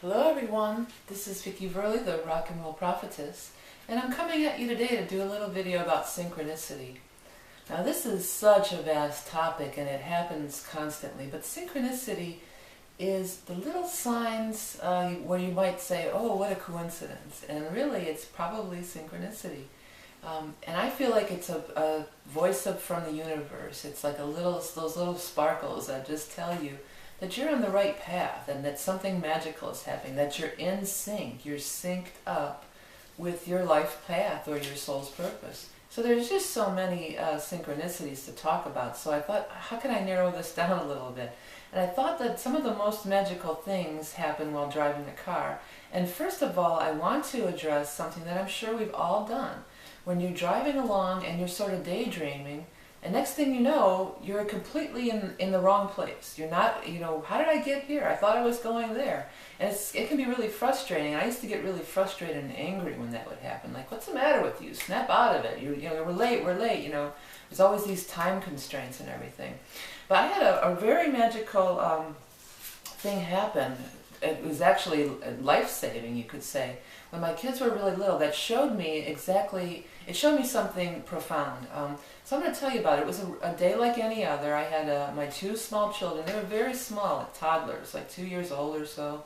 Hello everyone, this is Vickie Verlie, the Rock and Roll Prophetess, and I'm coming at you today to do a little video about synchronicity. Now this is such a vast topic and it happens constantly, but synchronicity is the little signs where you might say, oh, what a coincidence, and really it's probably synchronicity. And I feel like it's a voice from the universe. It's like those little sparkles that just tell you that you're on the right path and that something magical is happening, that you're in sync, you're synced up with your life path or your soul's purpose. So there's just so many synchronicities to talk about, so I thought, how can I narrow this down a little bit? And I thought that some of the most magical things happen while driving a car. And first of all, I want to address something that I'm sure we've all done. When you're driving along and you're sort of daydreaming, and next thing you know, you're completely in the wrong place. You're not, how did I get here? I thought I was going there. And it can be really frustrating. I used to get really frustrated and angry when that would happen. Like, what's the matter with you? Snap out of it. We're late, There's always these time constraints and everything. But I had a very magical thing happen. It was actually life-saving, you could say. When my kids were really little, that showed me something profound. So I'm going to tell you about it. It was a day like any other. I had my two small children. They were very small, like toddlers, like 2 years old or so.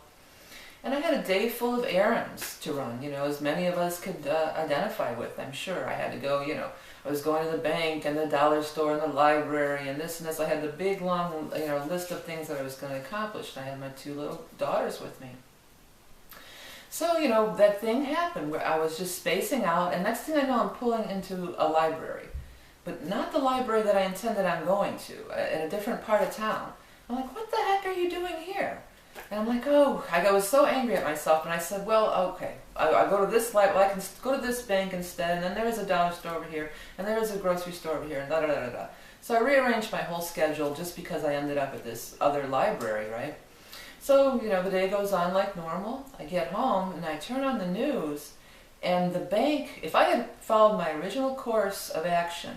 And I had a day full of errands to run, as many of us could identify with, I'm sure. I had to go, I was going to the bank and the dollar store and the library and this and this. I had the big, long, list of things that I was going to accomplish. And I had my two little daughters with me. So, that thing happened where I was just spacing out, and next thing I know, I'm pulling into a library. But not the library that I intended on going to, in a different part of town. I'm like, what the heck are you doing here? And I'm like, oh, I was so angry at myself, and I said, well, okay, I go to this library, I can go to this bank instead, and then there is a dollar store over here, and there is a grocery store over here, and da-da-da-da-da. So I rearranged my whole schedule just because I ended up at this other library, right? So, the day goes on like normal. I get home and I turn on the news, and the bank, if I had followed my original course of action,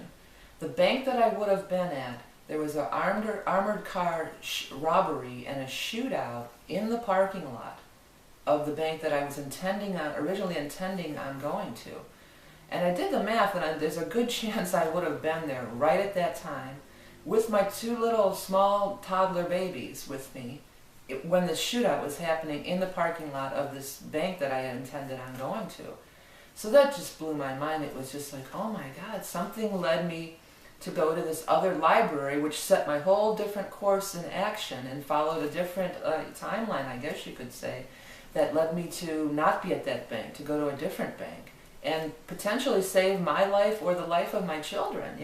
the bank that I would have been at, there was an armored car robbery and a shootout in the parking lot of the bank that I was originally intending on going to. And I did the math, and there's a good chance I would have been there right at that time with my two little small toddler babies with me, when the shootout was happening in the parking lot of this bank that I had intended on going to. So that just blew my mind. It was just like, oh my God, something led me to go to this other library, which set my whole different course in action and followed a different timeline, I guess you could say, that led me to not be at that bank, to go to a different bank, and potentially save my life or the life of my children,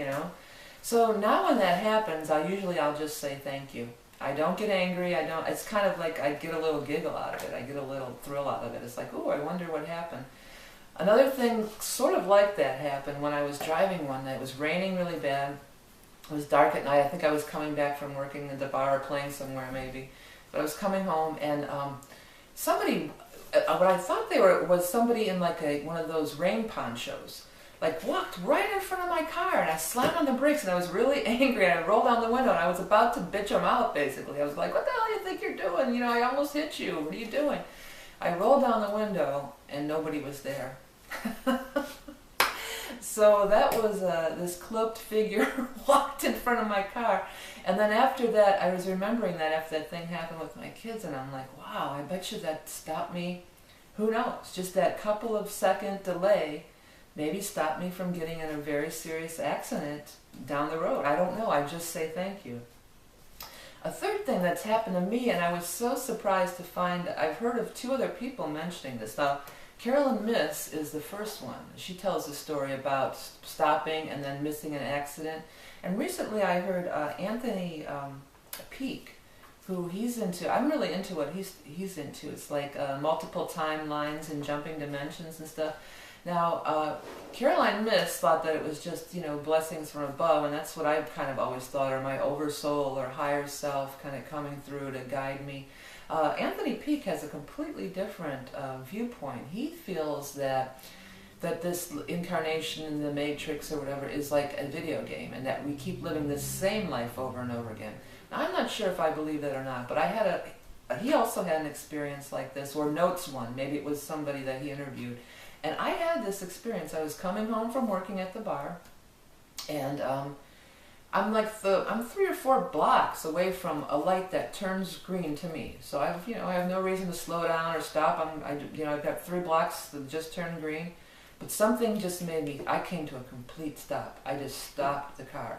So now when that happens, I'll just say thank you. I don't get angry, it's kind of like I get a little giggle out of it, I get a little thrill out of it. It's like, oh, I wonder what happened. Another thing sort of like that happened when I was driving one night. It was raining really bad, it was dark at night. I think I was coming back from working at the bar or playing somewhere maybe, but I was coming home, and somebody, what I thought was somebody in like one of those rain ponchos, like walked right in front of my car, and I slammed on the brakes, and I was really angry, and I rolled down the window, and I was about to bitch him out, basically. I was like, what the hell do you think you're doing? I almost hit you. What are you doing? I rolled down the window, and nobody was there. So that was this cloaked figure walked in front of my car. And then after that, I was remembering that after that thing happened with my kids, and I'm like, wow, I bet you that stopped me. Who knows? Just that couple of second delay maybe stop me from getting in a very serious accident down the road. I don't know. I just say thank you. A third thing that's happened to me, and I was so surprised to find, I've heard of two other people mentioning this. Now, Carolyn Miss is the first one. She tells a story about stopping and then missing an accident. And recently I heard Anthony Peak, who he's into. I'm really into what he's into. It's like multiple timelines and jumping dimensions and stuff. Now, Caroline Miss thought that it was just, blessings from above, and that's what I've kind of always thought, or my oversoul or higher self kind of coming through to guide me. Anthony Peak has a completely different viewpoint. He feels that this incarnation in the Matrix or whatever is like a video game, and that we keep living the same life over and over again. Now, I'm not sure if I believe that or not, but I had he also had an experience like this, or notes one. Maybe it was somebody that he interviewed. And I had this experience. I was coming home from working at the bar, and I'm 3 or 4 blocks away from a light that turns green to me. So I have no reason to slow down or stop. I've got 3 blocks that just turned green, but something just made me. I came to a complete stop. I just stopped the car,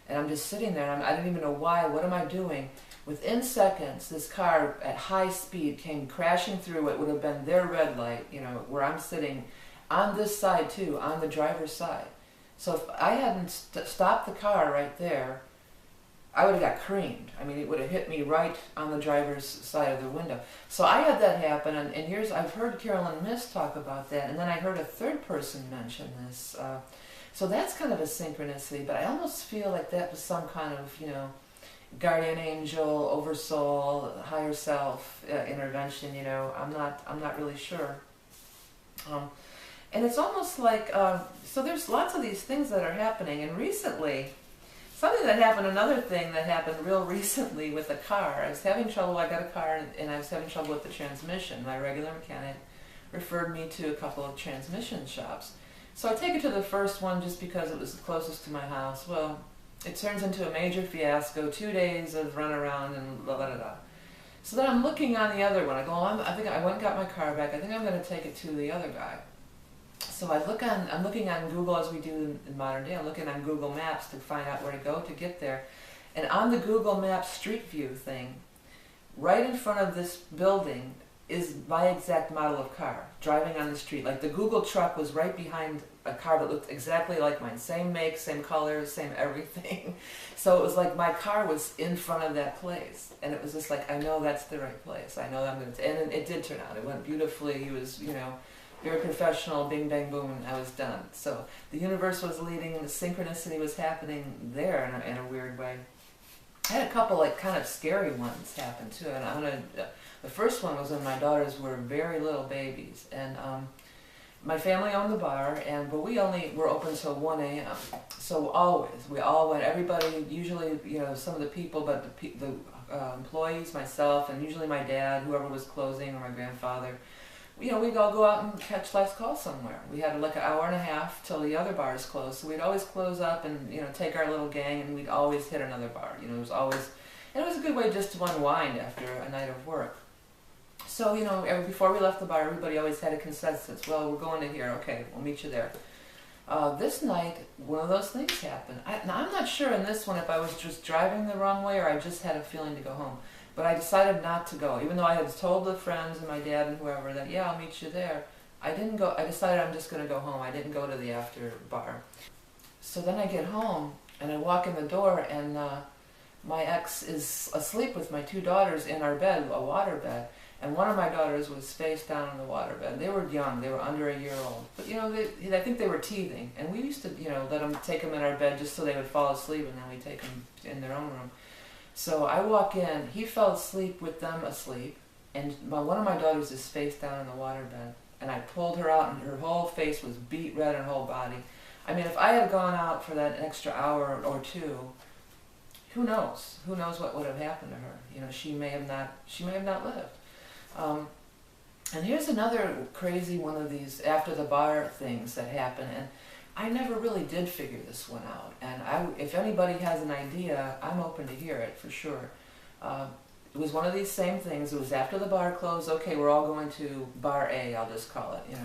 and I'm just sitting there. And I didn't even know why. What am I doing? Within seconds, this car at high speed came crashing through what would have been their red light. Where I'm sitting on this side too, on the driver's side. So if I hadn't stopped the car right there, I would have got creamed. I mean, it would have hit me right on the driver's side of the window. So I had that happen, and here's, I've heard Carolyn Miss talk about that, and then I heard a third person mention this. So that's kind of a synchronicity, but I almost feel like that was some kind of, guardian angel, oversoul, higher self intervention. I'm not really sure. And it's almost like, so there's lots of these things that are happening, and recently, another thing that happened real recently with a car. I was having trouble, I got a car, and I was having trouble with the transmission. My regular mechanic referred me to a couple of transmission shops. So I take it to the first one just because it was the closest to my house. Well, it turns into a major fiasco, 2 days of runaround and blah, blah, blah, blah. So then I'm looking on the other one. I go, I think I went and got my car back. I think I'm going to take it to the other guy. So I'm looking on Google, as we do in modern day. I'm looking on Google Maps to find out where to go to get there. And on the Google Maps Street View thing, right in front of this building is my exact model of car, driving on the street. Like the Google truck was right behind a car that looked exactly like mine. Same make, same color, same everything. So it was like my car was in front of that place. And it was just like, I know that's the right place. I know I'm going to... And it did turn out. It went beautifully. He was, very professional, bing, bang, boom, and I was done. So the universe was leading, and the synchronicity was happening there in a weird way. I had a couple kind of scary ones happen too, and the first one was when my daughters were very little babies, and my family owned the bar, but we only were open till 1 a.m. So we all went. Everybody, usually, some of the people, but the employees, myself, and usually my dad, whoever was closing, or my grandfather. We'd all go out and catch last call somewhere. We had like an hour and a half till the other bars closed, so we'd always close up and take our little gang, and we'd always hit another bar. It was always, and it was a good way just to unwind after a night of work. So before we left the bar, everybody always had a consensus. Well, we're going to here. Okay, we'll meet you there. This night, one of those things happened. Now I'm not sure in this one if I was just driving the wrong way or I just had a feeling to go home. But I decided not to go, even though I had told the friends and my dad and whoever that, yeah, I'll meet you there. I didn't go. I decided I'm just going to go home. I didn't go to the after bar. So then I get home, and I walk in the door, and my ex is asleep with my 2 daughters in our bed, a water bed. And one of my daughters was face down in the water bed. They were young. They were under a year old. But, I think they were teething. And we used to, let them take them in our bed just so they would fall asleep, and then we take them in their own room. So I walk in, he fell asleep with them asleep, and one of my daughters is face down in the waterbed, and I pulled her out, and her whole face was beet red, her whole body. I mean, if I had gone out for that extra hour or 2, who knows? Who knows what would have happened to her? She may have not lived. And here's another crazy one of these after the bar things that happen, and I never really did figure this one out, and if anybody has an idea, I'm open to hear it for sure. It was one of these same things. It was after the bar closed. Okay, we're all going to bar A, I'll just call it,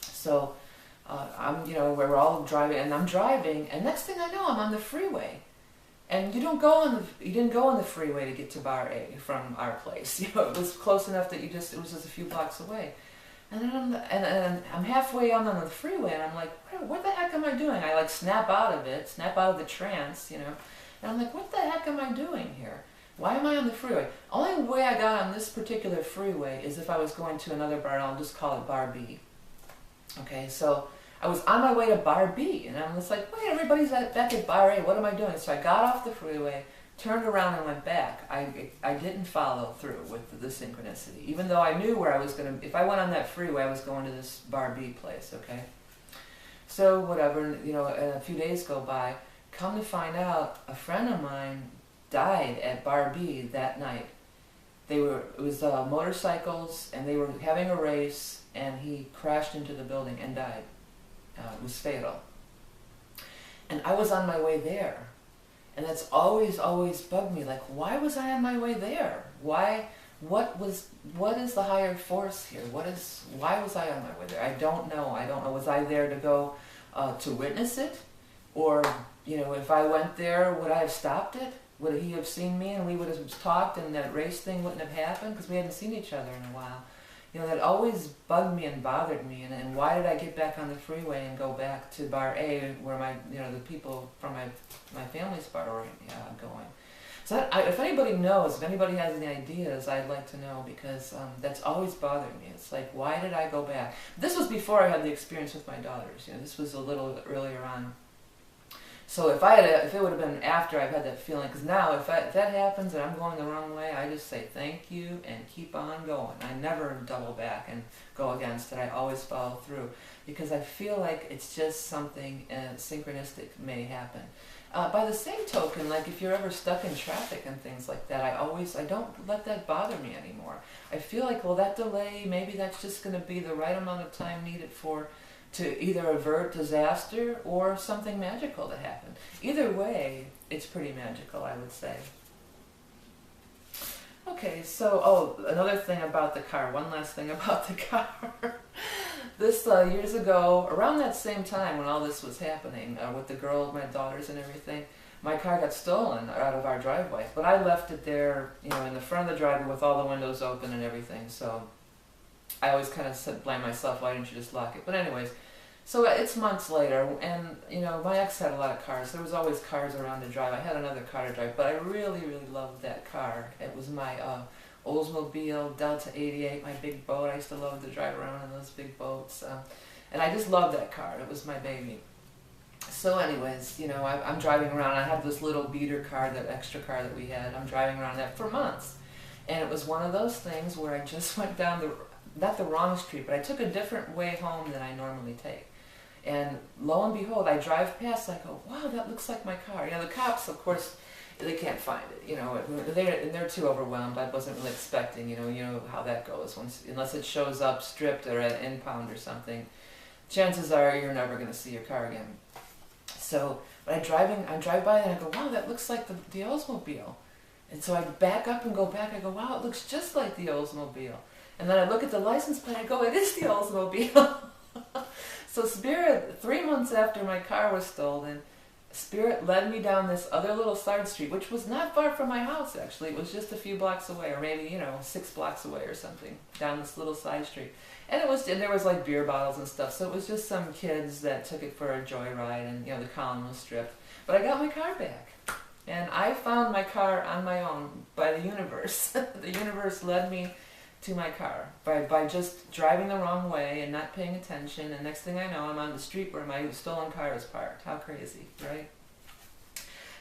So we're all driving, and I'm driving, and next thing I know, I'm on the freeway. And you didn't go on the freeway to get to bar A from our place. It was close enough that it was just a few blocks away. And then I'm halfway on the freeway, and I'm like, what the heck am I doing? I snap out of the trance, and I'm like, what the heck am I doing here? Why am I on the freeway? Only way I got on this particular freeway is if I was going to another bar, and I'll just call it bar B. Okay, so I was on my way to bar B, and I was like, wait, everybody's back at bar A, what am I doing? So I got off the freeway, turned around and went back. I didn't follow through with the synchronicity, even though I knew where I was going to, if I went on that freeway, I was going to this bar B place, okay? So whatever, and a few days go by, come to find out, a friend of mine died at bar B that night. It was motorcycles, and they were having a race, and he crashed into the building and died. It was fatal. And I was on my way there. And that's always bugged me. Like, why was I on my way there? What is the higher force here? Why was I on my way there? I don't know. Was I there to go to witness it? Or, if I went there, would I have stopped it? Would he have seen me and we would have talked and that race thing wouldn't have happened? Because we hadn't seen each other in a while. That always bugged me and bothered me. And why did I get back on the freeway and go back to Bar A where the people from my family's bar were going? So if anybody knows, if anybody has any ideas, I'd like to know, because that's always bothered me. It's like, why did I go back? This was before I had the experience with my daughters. This was a little earlier on. So if it would have been after I've had that feeling, because now if that happens and I'm going the wrong way, I just say thank you and keep on going. I never double back and go against it. I always follow through, because I feel like it's just something synchronistic may happen. By the same token, like if you're ever stuck in traffic and things like that, I don't let that bother me anymore. I feel like, well, that delay, maybe that's just going to be the right amount of time needed to either avert disaster or something magical to happen. Either way, it's pretty magical, I would say. Okay, so, another thing about the car, one last thing about the car. This, years ago, around that same time when all this was happening, with the girl, my daughters and everything, my car got stolen out of our driveway. But I left it there, in the front of the driveway with all the windows open and everything, so I always kind of blame myself, why didn't you just lock it? But anyways, so it's months later, and, my ex had a lot of cars. There was always cars around to drive. I had another car to drive, but I really, really loved that car. It was my Oldsmobile Delta 88, my big boat. I used to love to drive around in those big boats. And I just loved that car. It was my baby. So anyways, I'm driving around. I had this little beater car, that extra car that we had. I'm driving around that for months. And it was one of those things where I just went down not the wrong street, but I took a different way home than I normally take. And lo and behold, I drive past, I go, wow, that looks like my car. The cops, of course, they can't find it. They're too overwhelmed. I wasn't really expecting, how that goes. Unless it shows up stripped or at an impound or something, chances are you're never going to see your car again. So, but I drive by and I go, wow, that looks like the Oldsmobile. And so I back up and go back. I go, wow, it looks just like the Oldsmobile. And then I look at the license plate. I go, it is the Oldsmobile. So Spirit, 3 months after my car was stolen, Spirit led me down this other little side street, which was not far from my house, actually. It was just a few blocks away, or maybe, 6 blocks away or something, down this little side street. And there was like beer bottles and stuff, so it was just some kids that took it for a joyride, and, the column was stripped. But I got my car back. And I found my car on my own by the universe. The universe led me to my car by just driving the wrong way and not paying attention, and next thing I know, I'm on the street where my stolen car is parked. How crazy, right?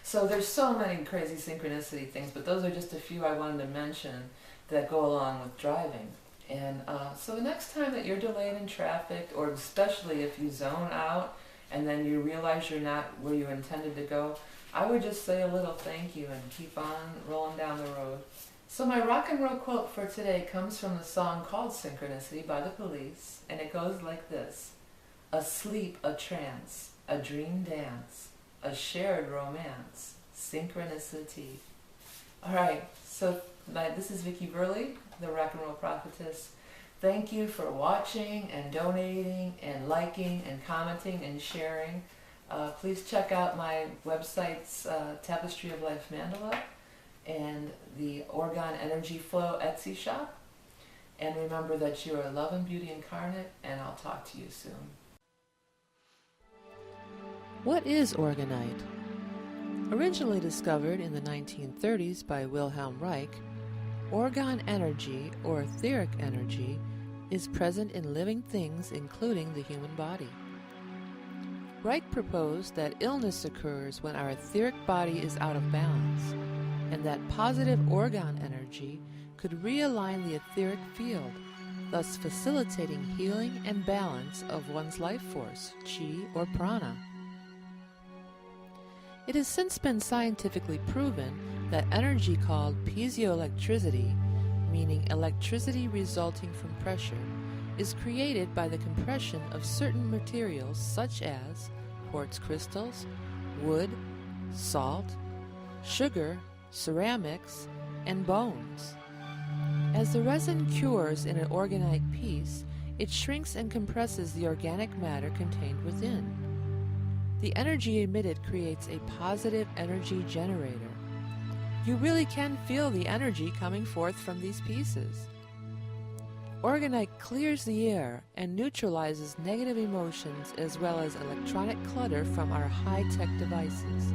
So there's so many crazy synchronicity things, but those are just a few I wanted to mention that go along with driving. And so the next time that you're delayed in traffic, or especially if you zone out and then you realize you're not where you intended to go, I would just say a little thank you and keep on rolling down the road. So my rock and roll quote for today comes from the song called Synchronicity by the Police, and it goes like this: a sleep, a trance, a dream dance, a shared romance, synchronicity. Alright, so this is Vickie Verlie, the Rock and Roll Prophetess. Thank you for watching and donating and liking and commenting and sharing. Please check out my website's Tapestry of Life Mandala and the Orgon Energy Flow Etsy shop. And remember that you are love and beauty incarnate, and I'll talk to you soon. What is Orgonite? Originally discovered in the 1930s by Wilhelm Reich, orgon energy, or etheric energy, is present in living things, including the human body. Reich proposed that illness occurs when our etheric body is out of balance, and that positive orgon energy could realign the etheric field, thus facilitating healing and balance of one's life force, chi or prana. It has since been scientifically proven that energy called piezoelectricity meaning electricity resulting from pressure, is created by the compression of certain materials such as quartz crystals, wood, salt, sugar, ceramics, and bones. As the resin cures in an orgonite piece, it shrinks and compresses the organic matter contained within. The energy emitted creates a positive energy generator. You really can feel the energy coming forth from these pieces. Orgonite clears the air and neutralizes negative emotions as well as electronic clutter from our high-tech devices.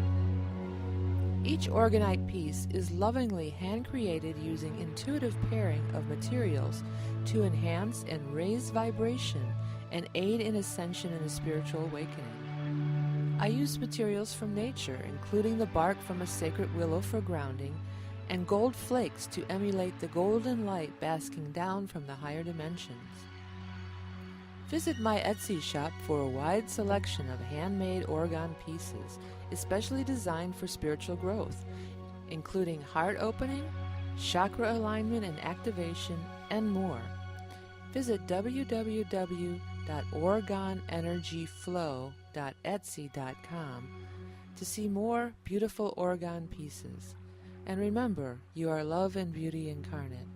Each orgonite piece is lovingly hand-created using intuitive pairing of materials to enhance and raise vibration and aid in ascension and a spiritual awakening. I use materials from nature, including the bark from a sacred willow for grounding, and gold flakes to emulate the golden light basking down from the higher dimensions. Visit my Etsy shop for a wide selection of handmade orgone pieces, especially designed for spiritual growth, including heart opening, chakra alignment and activation, and more. Visit www.orgoneenergyflow.etsy.com to see more beautiful orgone pieces. And remember, you are love and beauty incarnate.